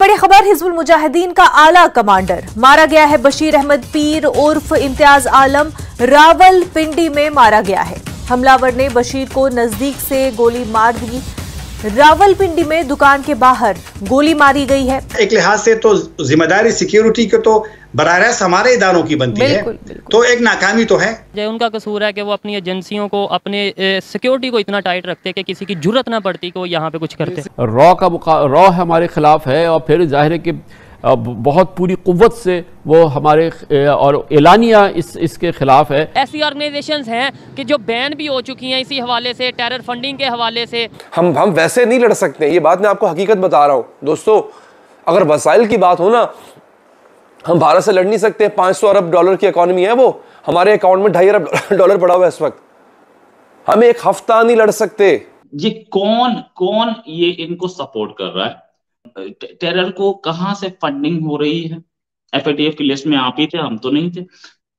बड़ी खबर, हिजबुल मुजाहिदीन का आला कमांडर मारा गया है। बशीर अहमद पीर उर्फ इम्तियाज आलम रावलपिंडी में मारा गया है। हमलावर ने बशीर को नजदीक से गोली मार दी। रावलपिंडी में दुकान के बाहर गोली मारी गई है। एक लिहाज से तो जिम्मेदारी सिक्योरिटी के तो बराह हमारे इदारों की बनती है, तो एक नाकामी तो है। उनका कसूर है कि वो अपनी एजेंसियों को, अपने सिक्योरिटी को इतना टाइट रखते कि किसी की जुर्रत ना पड़ती कि वो यहाँ पे कुछ करते। रॉ हमारे खिलाफ है और फिर जाहिर है कि बहुत पूरी कुव्वत से वो हमारे और एलानिया इसके खिलाफ है। ऐसी ऑर्गेनाइजेशंस हैं कि जो बैन भी हो चुकी हैं इसी हवाले से, टेरर फंडिंग के हवाले से। हम वैसे नहीं लड़ सकते, ये बात मैं आपको हकीकत बता रहा हूँ दोस्तों। अगर वसाइल की बात हो ना, हम भारत से लड़ नहीं सकते। 500 अरब डॉलर की इकॉनमी है, वो हमारे अकाउंट में 2.5 अरब डॉलर पड़ा हुआ है इस वक्त। हम एक हफ्ता नहीं लड़ सकते। ये कौन ये इनको सपोर्ट कर रहा है? टेरर को कहां से फंडिंग हो रही है? FATF की लिस्ट में आप ही थे, हम तो नहीं थे।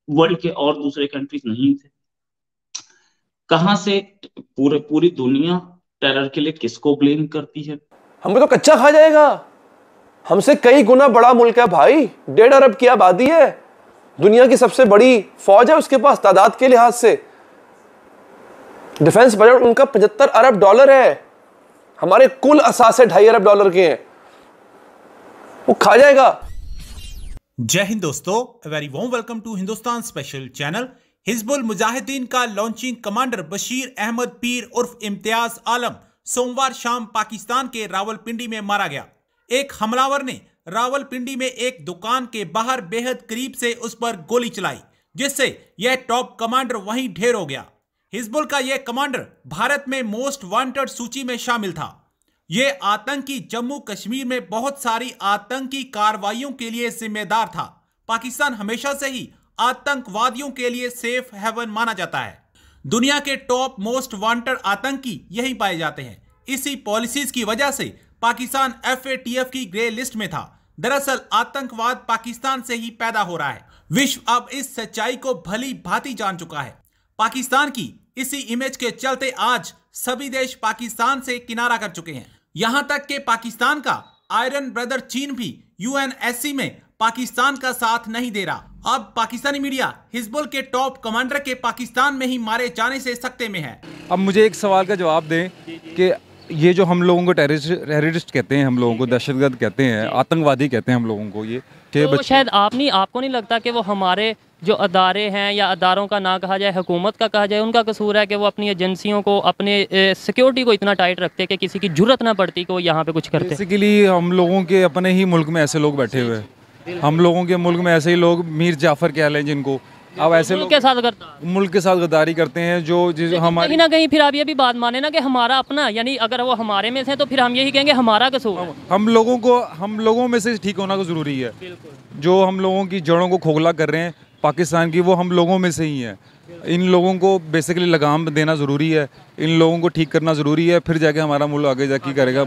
वर्ल्ड के और दूसरे कंट्रीज नहीं थे। कहां से पूरी दुनिया टेरर के लिए किसको ब्लेम करती है? हमको तो कच्चा खा जाएगा। हमसे कई गुना बड़ा मुल्क है भाई, 1.5 अरब की आबादी है, दुनिया की सबसे बड़ी फौज है उसके पास तादाद के लिहाज से। डिफेंस बजट उनका 75 अरब डॉलर है, हमारे कुल असासे 2.5 अरब डॉलर के हैं। वो खा जाएगा। जय हिंद दोस्तों, very warm welcome to Hindustan special channel. Hizbul Mujahideen का लॉन्चिंग कमांडर बशीर अहमद पीर उर्फ इम्तियाज आलम सोमवार शाम पाकिस्तान के रावलपिंडी में मारा गया। एक हमलावर ने रावलपिंडी में एक दुकान के बाहर बेहद करीब से उस पर गोली चलाई, जिससे यह टॉप कमांडर वहीं ढेर हो गया। हिजबुल का यह कमांडर भारत में मोस्ट वांटेड सूची में शामिल था। यह आतंकी जम्मू कश्मीर में बहुत सारी आतंकी कार्रवाइयों के लिए जिम्मेदार था। पाकिस्तान हमेशा से ही आतंकवादियों के लिए सेफ हेवन माना जाता है। दुनिया के टॉप मोस्ट वांटेड आतंकी यहीं पाए जाते हैं। इसी पॉलिसीज की वजह से पाकिस्तान FATF की ग्रे लिस्ट में था। दरअसल आतंकवाद पाकिस्तान से ही पैदा हो रहा है। विश्व अब इस सच्चाई को भली भांति जान चुका है। पाकिस्तान की इसी इमेज के चलते आज सभी देश पाकिस्तान से किनारा कर चुके हैं। यहां तक कि पाकिस्तान का आयरन ब्रदर चीन भी UNSC में पाकिस्तान का साथ नहीं दे रहा। अब पाकिस्तानी मीडिया हिजबुल के टॉप कमांडर के पाकिस्तान में ही मारे जाने से सख्ते में है। अब मुझे एक सवाल का जवाब दें कि ये जो हम लोगों को टेररिस्ट कहते हैं, हम लोगों को दहशतगर्द कहते हैं, आतंकवादी कहते हैं हम लोगों को, ये तो शायद आपको नहीं लगता कि वो हमारे जो अदारे हैं या अदारों का ना कहा जाए, हुकूमत का कहा जाए, उनका कसूर है कि वो अपनी एजेंसियों को, अपने सिक्योरिटी को इतना टाइट रखते कि किसी की जुर्रत ना पड़ती कि वो यहाँ पे कुछ करते। बेसिकली हम लोगों के अपने ही मुल्क में ऐसे लोग बैठे हुए हैं। हम लोगों के मुल्क में ऐसे ही लोग, मीर जाफर कह लें जिनको, अब ऐसे मुल्क के साथ गद्दारी करते हैं जो हमारे कहीं ना कहीं। फिर आप ये भी बात माने ना कि हमारा अपना, यानी अगर वो हमारे में से तो फिर हम यही कहेंगे हमारा कसूर। हम लोगों में से ठीक होना को जरूरी है। जो हम लोगों की जड़ों को खोखला कर रहे हैं पाकिस्तान की, वो हम लोगों में से ही है। इन लोगों को बेसिकली लगाम देना ज़रूरी है, इन लोगों को ठीक करना ज़रूरी है, फिर जाके हमारा मुल्क आगे जाके करेगा।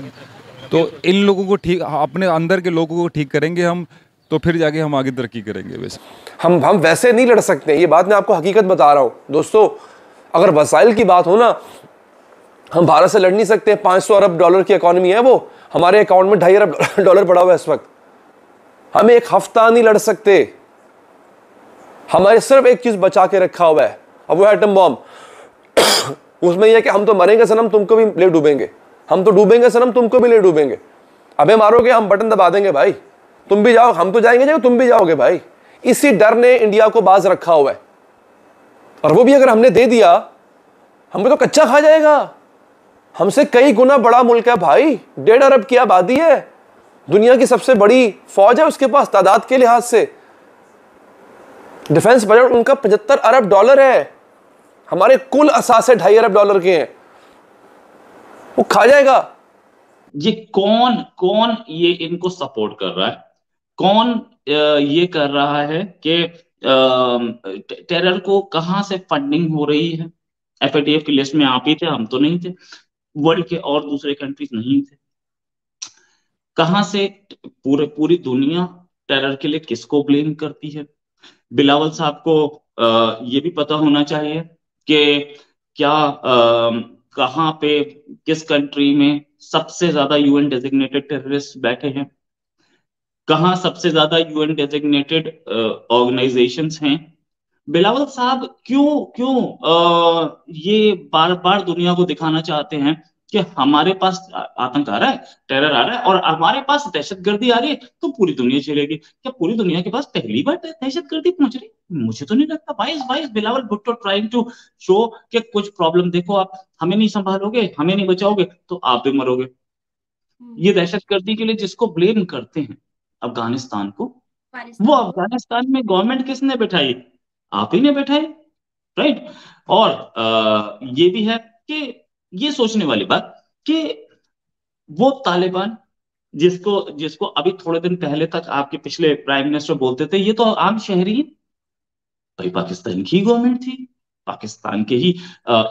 तो इन लोगों को ठीक, अपने अंदर के लोगों को ठीक करेंगे हम, तो फिर जाके हम आगे तरक्की करेंगे। वैसे हम वैसे नहीं लड़ सकते, ये बात मैं आपको हकीकत बता रहा हूँ दोस्तों। अगर वसाइल की बात हो ना, हम भारत से लड़ नहीं सकते। 500 अरब डॉलर की इकॉनमी है, वो हमारे अकाउंट में 2.5 अरब डॉलर पड़ा हुआ है इस वक्त। हम एक हफ्ता नहीं लड़ सकते। हमारे सिर्फ एक चीज बचा के रखा हुआ है, अब वो एटम बॉम्ब। उसमें यह कि हम तो मरेंगे सनम, तुमको भी ले डूबेंगे। हम तो डूबेंगे सनम, तुमको भी ले डूबेंगे। अबे मारोगे, हम बटन दबा देंगे भाई, तुम भी जाओ, हम तो जाएंगे, तुम भी जाओगे भाई। इसी डर ने इंडिया को बाज रखा हुआ है, और वो भी अगर हमने दे दिया, हमें तो कच्चा खा जाएगा। हमसे कई गुना बड़ा मुल्क है भाई, 1.5 अरब की आबादी है, दुनिया की सबसे बड़ी फौज है उसके पास तादाद के लिहाज से। डिफेंस बजट उनका 75 अरब डॉलर है, हमारे कुल असासे 2.5 अरब डॉलर के हैं। वो खा जाएगा। ये कौन ये इनको सपोर्ट कर रहा है? कौन ये कर रहा है कि टेरर को कहां से फंडिंग हो रही है? FATF की लिस्ट में आप ही थे, हम तो नहीं थे। वर्ल्ड के और दूसरे कंट्रीज नहीं थे। कहां से पूरी दुनिया टेरर के लिए किसको ब्लेम करती है? बिलावल साहब को ये भी पता होना चाहिए कि क्या कहां पे, किस कंट्री में सबसे ज्यादा UN डेजिग्नेटेड टेररिस्ट बैठे हैं। कहाँ सबसे ज्यादा यूएन डेजिग्नेटेड ऑर्गेनाइजेशंस हैं। बिलावल साहब क्यों क्यों ये बार बार दुनिया को दिखाना चाहते हैं कि हमारे पास आतंक आ रहा है, टेरर आ रहा है और हमारे पास दहशतगर्दी आ रही है तो पूरी दुनिया चलेगी। क्या पूरी दुनिया के पास पहली बार दहशतगर्दी पहुंच रही? मुझे तो नहीं लगता। Vice Bilawal Bhutto trying to show कि कुछ प्रॉब्लम देखो, आप हमें नहीं संभालोगे, हमें नहीं बचाओगे तो आप भी मरोगे। ये दहशतगर्दी के लिए जिसको ब्लेम करते हैं अफगानिस्तान को, वो अफगानिस्तान में गवर्नमेंट किसने बैठाई? आप ही ने बैठाई, राइट। और ये भी है कि ये सोचने वाली बात कि वो तालिबान जिसको जिसको अभी थोड़े दिन पहले तक आपके पिछले प्राइम मिनिस्टर बोलते थे ये तो आम शहरी भाई, पाकिस्तान की गवर्नमेंट थी, पाकिस्तान के ही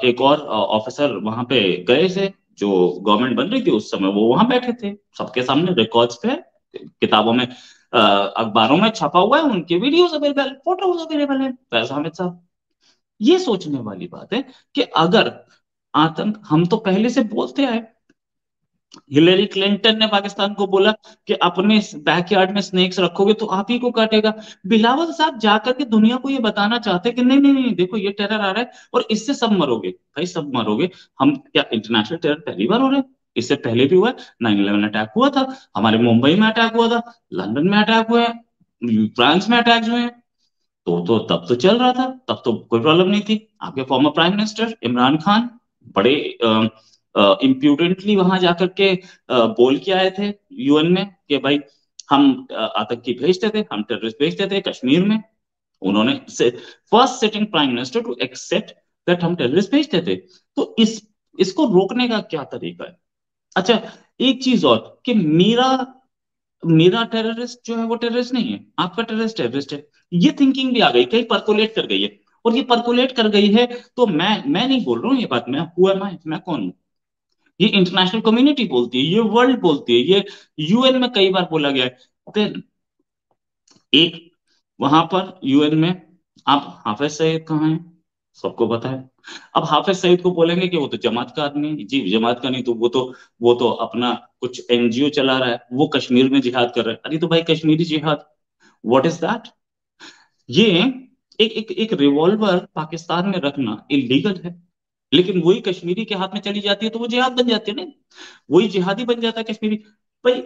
एक और ऑफिसर वहां पे गए थे, जो गवर्नमेंट बन रही थी उस समय, वो वहां बैठे थे, सबके सामने रिकॉर्ड्स पे, किताबों में, अखबारों में छपा हुआ है, उनके वीडियोस अवेलेबल, फोटोज अवेलेबल है। फैज हामिद साहब, ये सोचने वाली बात है कि अगर आतंक, हम तो पहले से बोलते आए, हिलेरी क्लिंटन ने पाकिस्तान को बोला कि अपने बैकयार्ड में स्नेक्स रखोगे तो आप ही को काटेगा। बिलावल साहब जाकर के दुनिया को ये बताना चाहते कि नहीं नहीं नहीं, देखो ये टेरर आ रहा है और इससे सब मरोगे। भाई सब मरोगे, हम क्या इंटरनेशनल टेरर पहली बार हो रहे हैं? इससे पहले भी हुआ है, 9/11 अटैक हुआ था, हमारे मुंबई में अटैक हुआ था, लंदन में अटैक हुए हैं, फ्रांस में अटैक हुए हैं, तो तब तो चल रहा था, तब तो कोई प्रॉब्लम नहीं थी। आपके former prime minister Imran Khan बड़े इम्प्यूडेंटली वहां जाकर के बोल के आए थे यूएन में कि भाई हम आतंकी भेजते थे, हम टेररिस्ट भेजते थे कश्मीर में। उन्होंने first sitting prime minister to accept that हम टेररिस्ट भेजते थे। तो इसको रोकने का क्या तरीका है? अच्छा, एक चीज और कि मेरा टेररिस्ट जो है वो टेररिस्ट नहीं है, आपका टेररिस्ट टेररिस्ट है। ये थिंकिंग भी आ गई, कहीं परकोलेट कर गई है, और ये परकोलेट कर गई है तो मैं नहीं बोल रहा हूँ ये बात, मैं कौन हूं? ये इंटरनेशनल कम्युनिटी बोलती है, ये वर्ल्ड बोलती है, ये यूएन में कई बार बोला गया है। देन एक वहां पर यूएन में आप हाफिज सईद कहाँ हैं? सबको पता है। अब हाफिज सईद को बोलेंगे कि वो तो जमात का आदमी है। जी जमात का नहीं तो वो तो अपना कुछ एनजीओ चला रहा है, वो कश्मीर में जिहाद कर रहा है। अरे तो भाई कश्मीरी जिहाद, व्हाट इज दैट? ये एक रिवॉल्वर पाकिस्तान में रखना इलीगल है, लेकिन वही कश्मीरी के हाथ में चली जाती है तो वो जिहाद बन जाती है ना, वही जिहादी बन जाता है कश्मीरी। भाई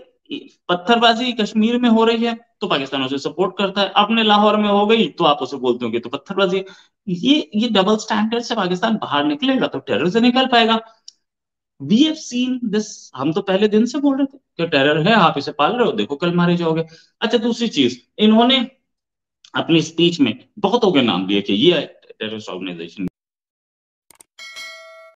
पत्थरबाजी कश्मीर में हो रही है तो पाकिस्तान उसे सपोर्ट करता है, अपने लाहौर में हो गई तो आप उसे बोलते हो कि तो पत्थरबाजी। ये डबल स्टैंडर्ड से पाकिस्तान बाहर निकलेगा तो टेरर से निकल पाएगा। वी हैव सीन दिस, हम तो पहले दिन से बोल रहे थे कि टेरर है, आप इसे पाल रहे हो, देखो कल मारे जाओगे। अच्छा, दूसरी चीज, इन्होंने अपनी स्पीच में बहुतों के नाम लिए कि ये टेररिस्ट ऑर्गेनाइजेशन